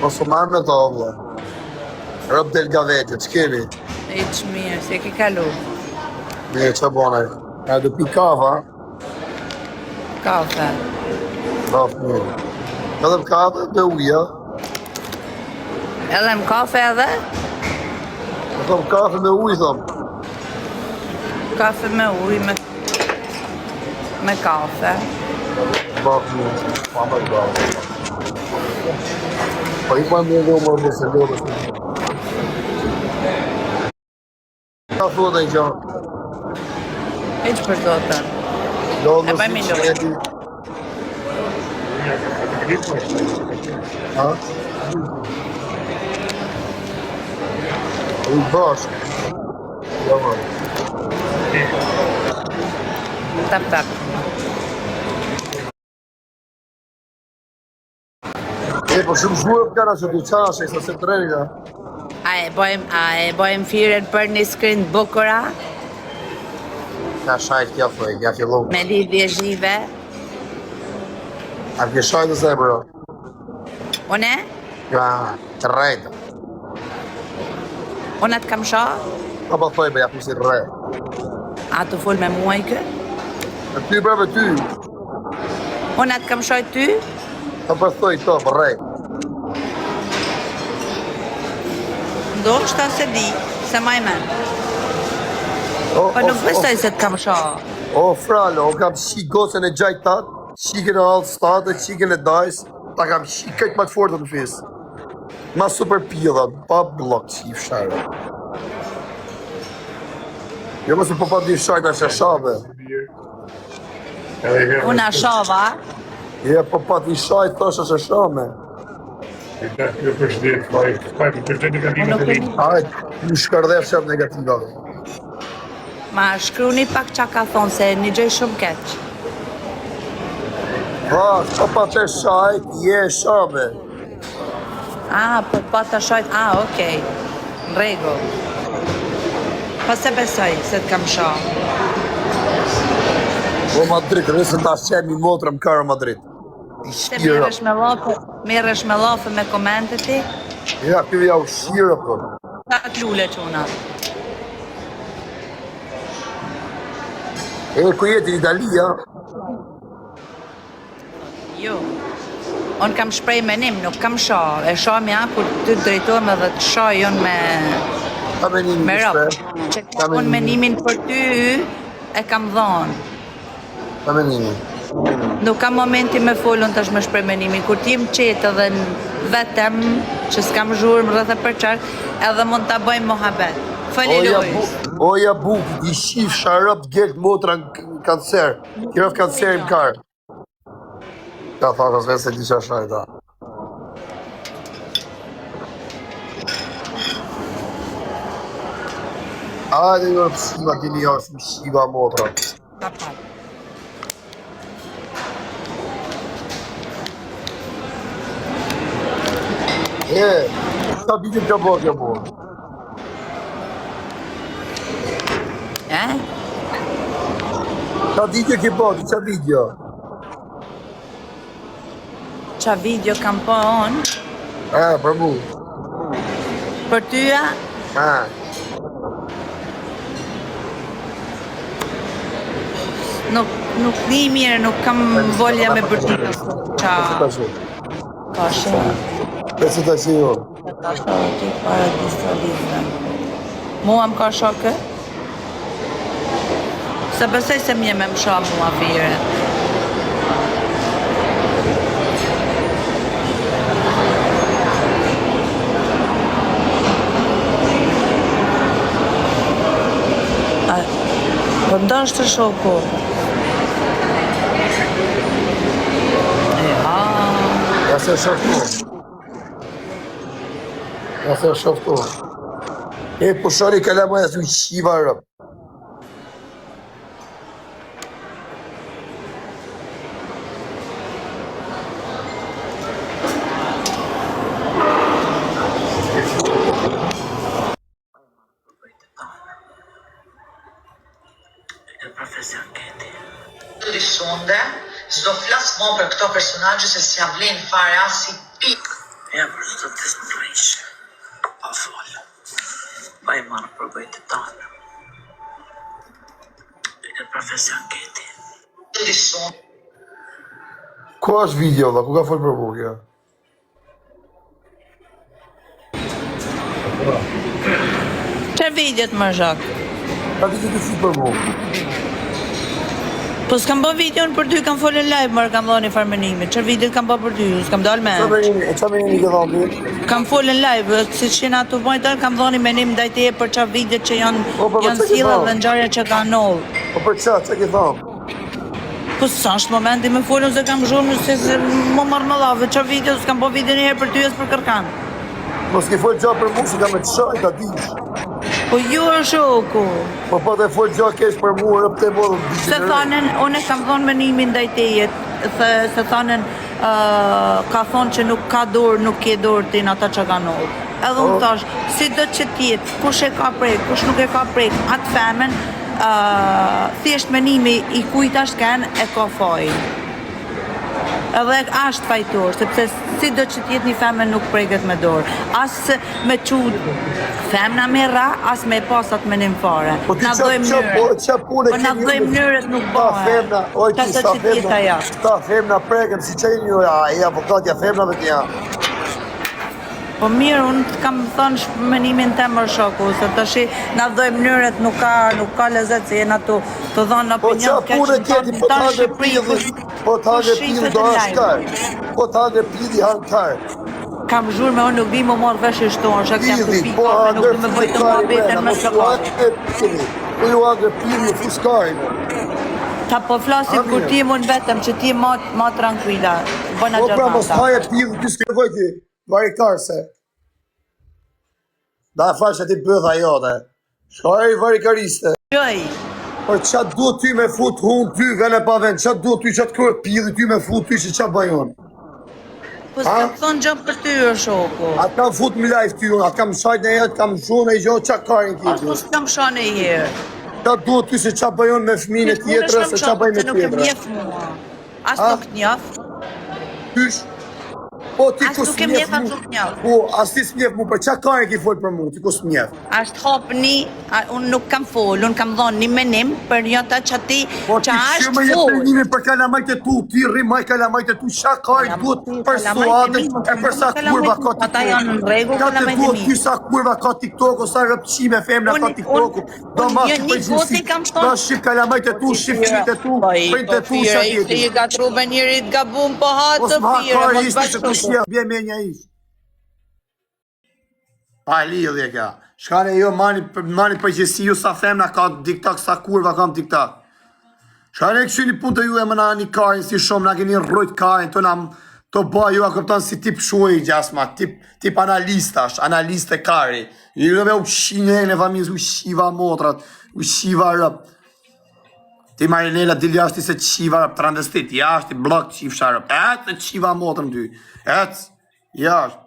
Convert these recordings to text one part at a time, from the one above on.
Mos u marrë me to, vëlla. Rëb del gavete, që kemi? E që mirë, se ke kalu. Mirë, që bonaj? E do pi kafa? Kafe. Kafe, mirë. Edhe më kafe me uja? Edhe më kafe edhe? Më thom kafe me uj, thom. Kafe me uj, me kafe. Kafe me uj, pa më kafe. Po i pa më në më se lodë është. Ka thotë e gjanë? E që për zotën? Lodë E bëj mi lodë. Ha? I bashkë. Ja, më. Tap. E, po shumë zhuërë përkana që t'i qashe, sa se të rejga. A e bojmë firen për një skrin bukura? Ka shajt kja thoi, kja fillu. Me lidhje zhive? A kja shajt e zemro? Une? Ja, të rejtë. Une të kam sha? A pa thoi, be, ja pusi rre. A të full me muaj kë? E ty, breve, ty. Une të kam shoj ty? A pa thoi to, për rejtë. Do shta se di, se ma i men. Po nuk besoj se të kam sha. O, fralo, o kam shi gocën e gjajtat, shikën e altë statë, shikën e dajsë, ta kam shi këtë më të fortë në fisë. Ma super pjillat, pa blok që i fsharë. Jo mësë po pa di shajt në shashave. Una shava? Ja, po pa di shajt të shashame. Kjo përshdet, përshdet negative të vinë. Ajt, në shkardef shumë negativave. Ma shkruni pak qa ka thonë se një gjej shumë keq. Pa, po pa të shajt, je shame. Po pa të shojt, okej. Në rregull. Pa se besoj se të kam sha. O Madrid, nëse ta shemi motra më karë Madrid. Se merresh me lafe me komente ti? Ja, kjo ja u shira, po. Ta të lule quna. E ku jeti në Italia? Jo. Unë kam shprej menim, nuk kam sha. E sha mja kur ty drejtojme dhe të sha jonë me rëpë. Që unë menimin për ty e kam dhonë. Ta menimi. Nuk kam momenti me folën tash me shprej menimin. Kur t'jem qetë edhe vetëm që s'kam zhurë më rrëthe për qarë, edhe mund t'a bëjmë mohabet. Falilojës. Oja buk, i shif sharëp gjelë motra në kancer. Kjerët kancer më karë. Ka thakës vetë se disha shajta. Ajde jo pësima, kini jashtë më shiva motra. Sa video të bërë të bërë? Qa video ke bërë, qa video? Qa video kam po onë? Për mu. Për tyja? Nuk një mirë, nuk kam volja me bërtitë. Qa? Ka shenë. Pese të që jo? Ka shokë të para disa lidhën. Mua më ka shokë? Se besoj se mje me më shokë mua fire. Po ndashtë të shoku. Ja se shoftu. Ja se shoftu. E pushari kalama e su shiva rëp. Profesion Keti. Di sonde, s'do flas më për këto personazhe se s'ja vlen fare as si pikë. Ja, për të të smërish. Pa folë. Pa I marë përbëjt të tanë. Dhe këtë profesion këti. Ku është video, dhe? Ku ka folë për mu, kjo? Çfarë videot më zhak? Ka video të fut për mu. Po s'kam bë videon për ty, kam folën live, më kam dhënë farmënimin. Çfarë videot kam bë për ty? S'kam dalë me. Qa me një këtë dhëmë? Kam folën live, si që jena të bojnë tërë, kam dhoni menim ndaj teje për qa videot që janë sila dhe ngjarje që ka nol. Po për qa ke thëmë? Po sa është momenti me folën se kam zhurmë se më marrë më lave, qa video, s'kam bo video njëherë për ty e s'për kërkan. Mos ke folë gja për mu, se ka me të shaj, ta dish. Po ju e shoku. Po të folë gja kesh për mu, rëpë të bodhë. Se thanën, unë kam thonë menimin ndaj teje, se thanën, ka thonë që nuk ka dorë, nuk ke dorë ti në ata që ka nolë. Edhe unë thash, si do që tjetë, kush e ka prek, kush nuk e ka prek, atë femen, thjesht menimi I kujt ashtë kanë e ka fajnë. Edhe ashtë fajtor, sepse si do që tjetë një femen nuk preket me dorë. Asë me qut femna me ra, asë me pasat menim fare. Na dojmë mënyrët. Po na dojmë mënyrët nuk bëhe. Qa do që tjetë aja. Ta femna preken, si që një avokatja femnave t'ja. Po mirë, unë kam thënë menimin të mërë shoku, se të shi na dojmë mënyrët nuk ka lezet se jena të dhonë opinion keq në tanë Shqipëri. Po të hangre pili do ashtar. Po të hangre pili hankar. Kam zhurë me unë nuk di më morë vesh I shtonë, shak jam të pika, nuk du me bëjtë të më betën me shokat. Po ju hangre pili fuskari. Ta po flasit kur ti mund vetëm që ti ma tranquila, bëna gjërmanta. Po pra mos haje pili, ty s'ke vojti. Varikarse. Da faqe ti bëdha jote. Shkaj varikariste. Qoj. Por qa duhet ty me fut hun ty vene pa vend, qa duhet ty qatë kërë pili ty me fut ty që qa bajon? Po s'kam thonë gjë për ty o shoko. Atë kam fut mi lajf ty unë, atë kam shajt në jetë, kam shone I gjohë qa karin ki. Atë mos kam shone I herë. Qa duhet ty se qa bajon me fmine tjetërë, se qa baj me tjetërë. Nuk e mjef mua. As nuk njaf. Tysh? Po ti as ku s'mjef mu. Po, as ti s'mjef mu, për qa karin ki folë për mu, ti ku s'mjef? Ashtë hopni, unë nuk kam folë, unë kam dhonë një menim për një ta që ti, që ashtë folë. Po ti menimi për kalamajt e tu, ti rrimaj kalamajt e tu, qa karin duhet për suadët, e për sa kurva ka TikTok. Ata janë në regu kalamajt e mi. Duhet ty sa kurva ka TikTok, sa rëpqime femna ka TikTok. Do ma që përgjësi, do shqip kalamajt e tu, shqip qit e tu, print e tu, shakjeti. I gatru me njerit gabun, po hatë të fire, bje me një ish. Pa lidhje ka. Shkane jo mani përgjësi ju sa femna ka TikTok, sa kurva kam TikTok. Shkane këshu një punë të ju e më na një karin si shumë, na keni rrujt karin, të ba ju a këptan si tip shuaj I gjasma, tip analistash, analiste kari. Ju dhe u shine në familjës, u shiva motrat, u shiva rëp. Ti Marinela dili ashti se qiva rëp, transvestit, jashti blok qiv sharëp, të qiva motrën ty, jashti.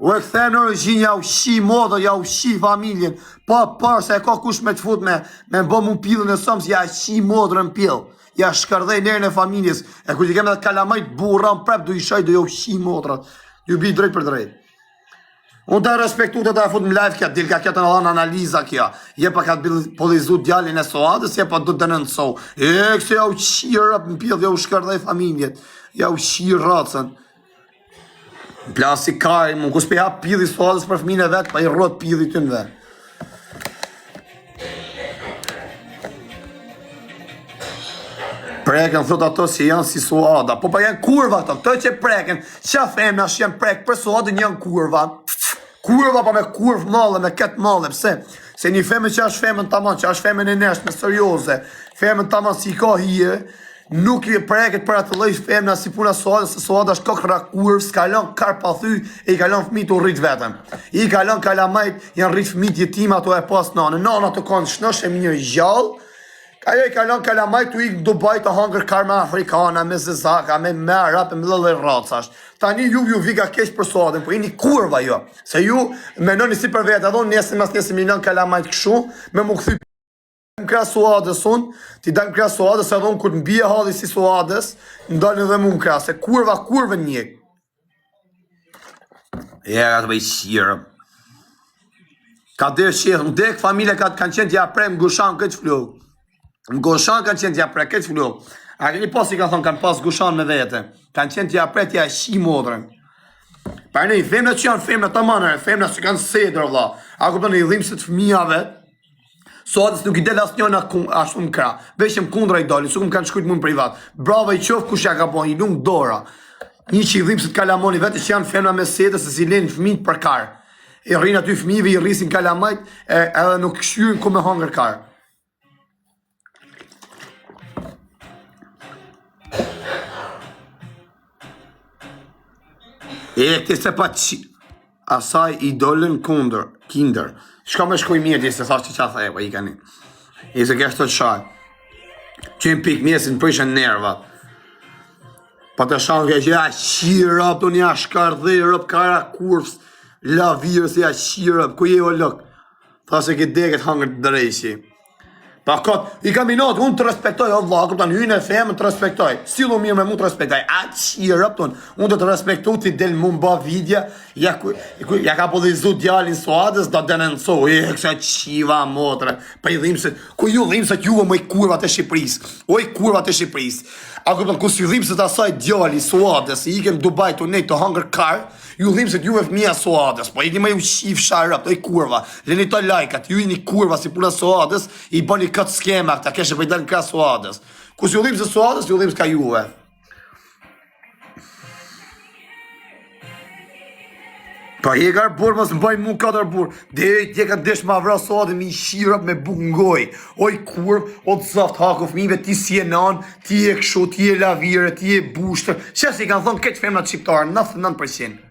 U e këthem në rëgjin, ja u shi modër, ja u shi familjen, pa se e ka kush me të fut me bë mu pillën e sëmës, ja shi modrën pillë, ja shkërdhej nërën e familjes, e ku që kemë dhe kalamajt burran prep, du I shaj, du ja u shi modrat, du bi drejt për drejt. Unë të respektu të fut më live kja, dil ka kja të në dhanë analiza kja, je pa ka të polizu djallin e soadës, je pa du të nëndëso, këse ja u shi rëp në pillë, ja u shkërdhej familjet, ja u shi rëcën. Plasi kaj, më kus pe hap pili soadës për fmine vetë, pa I rrot pili të në vetë. Preken, thot ato si janë si soada, po pa janë kurva ato, të që preken, qa femna që janë prek për soadën janë kurva. Kurva pa me kurv male, me ketë male, pse? Se një feme që është femën tamam, që është femën e neshme, serioze, femën tamam si ka hije, nuk I preket për atë lloj femna si puna soada, se soada është kokra kurv, s'kalon karpathy, e I kalon fëmijët u rrit vetëm. I kalon kalamajt, janë rrit fëmijët jetim ato e pas nane. Nana të kanë shnosh e mirë gjallë, ajo I kalon kalamajt u ik në Dubai të hangër karma afrikana, me zezaka, me mera, me lëllë racash. Tani ju vika keq për soadën, po jeni kurva jo. Se ju menoni si për vetë, edhe unë nesër mas nesër minon kalamajt këshu, me mu këthy më kra soadës unë, ti dajmë kra soadës, edhe unë kur në bje halli si soadës, ndalën edhe mu më kra, se kurva njek. Era të bëj shirë. Ka dhe shirë, në dek familje kanë qenë t'ja prej më gushan këtë flok. Më gushan kanë qenë t'ja prej këtë flok. A keni pas i ka thonë kanë pas gushan me vete. Kanë qenë t'ja prej t'ja shi modrën. Pa ne i femna që janë femna të manër, femna që kanë sedër, vla. A kupton i dhimë se të fëmijave, sotës nuk i del asë njëna ashtu më kra. Veshëm kundra i dalin, su më kanë shkujt mu në privat. Brava i qofë kush ja ka bon, i nuk dora. Një që i dhimë se të kalamoni vetë që janë femna me sedër, se si lenë fëmijët për karë. E rrinë aty fëmijëve, i rrisin kalamajt, edhe nuk këshyrin ku me hangër karë. E këti se pa që asaj i dolën kinder. Shka me shkoj mirë që se thash që qa e pa i kani. E se kështë të shaj. Që në pik mjesin prishën nervat. Pa të shanë kja që ja shirëp, të një shkardhe, rëp kara kurfës, la virës, ja shirëp, ku je o lëk. Tha se këtë deket hangër të drejshi. Pa këtë, i kam minot, unë të respektoj, Allah, këpëtan, hynë e femën të respektoj. Silu mirë me mu të respektoj. A qirëp tonë, unë të respektoj, ti del mu mba vidja, ja ka podhizu djalin suadës, da denënco, kësa qiva motre. Pa i dhimë se, ku ju dhimë se t'juve më i kurvat e Shqipëris. O i kurvat e Shqipëris. A këpëtan, ku si dhimë se të asaj djali suadës, i ikem Dubai të nej të hangër karë, ju dhimë se t'juve fëmija suadës, po i një me ju shif sharëp, të i kurva, leni të lajkat, ju i një kurva si puna suadës, i bani këtë skema, këta keshe pëjdan kra suadës. Ku si ju dhimë se suadës, ju dhimë s'ka juve. Pa je ka burë, mos më bëjnë mu 4 burë. Dje ka desh ma vra suadë, mi shirëp me buk ngoj. Oj kurv, o të zaft haku fmive, ti si e nan, ti e këshu, ti e lavire, ti e bushtër. Qësë i kanë thonë këtë femnat shqiptarë, 99%.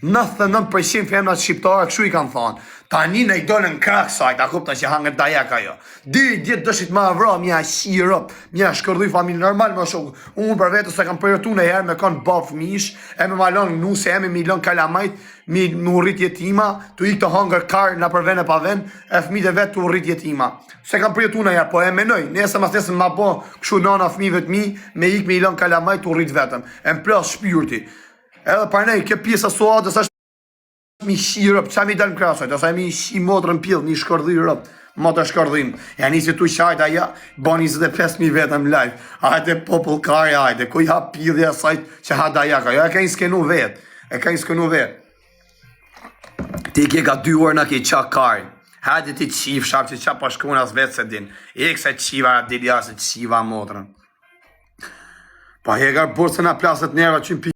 99% femnat shqiptare kështu i kanë thonë. Tani në i dole në krak sajt, a kupta që hangët dajak ajo. Djetë dëshit ma vra, mja shirëp, mja shkërduj familë normal, më shokë. Unë për vetë se kam përjetu në herë me kanë baf mish, e me malon nuse, e me milon kalamajt, mi rrit jetima, tu i këtë hangër karë në për ven e pa ven, e fmit e vetë tu rrit jetima. Se kam përjetu në herë, po e menoj, nese mas nesën ma po kështu nana fmive të mi, me ik me ilon kalamajt tu rrit vetëm. E më plas shpyrti. Edhe për nej, ke pjesa suadës është mi shirëp, qa mi dalë në krasajt, asa mi shi motrën pjellë, mi shkardhi rëp, ma të shkardhim. E nisi tu shajt aja, ba 25.000 vetëm live. Ajde popull kare, ajde, ku i ha pjellë asajt që ha dajak ajo, e ka i skenu vetë, Ti ke ka 2 orë në ke qa kare. Hajde ti qif, shap që qa pashkun as vetë se din. E kësa qiva, dilja se qiva motrën. Pa he ka burë se na plaset njerëva që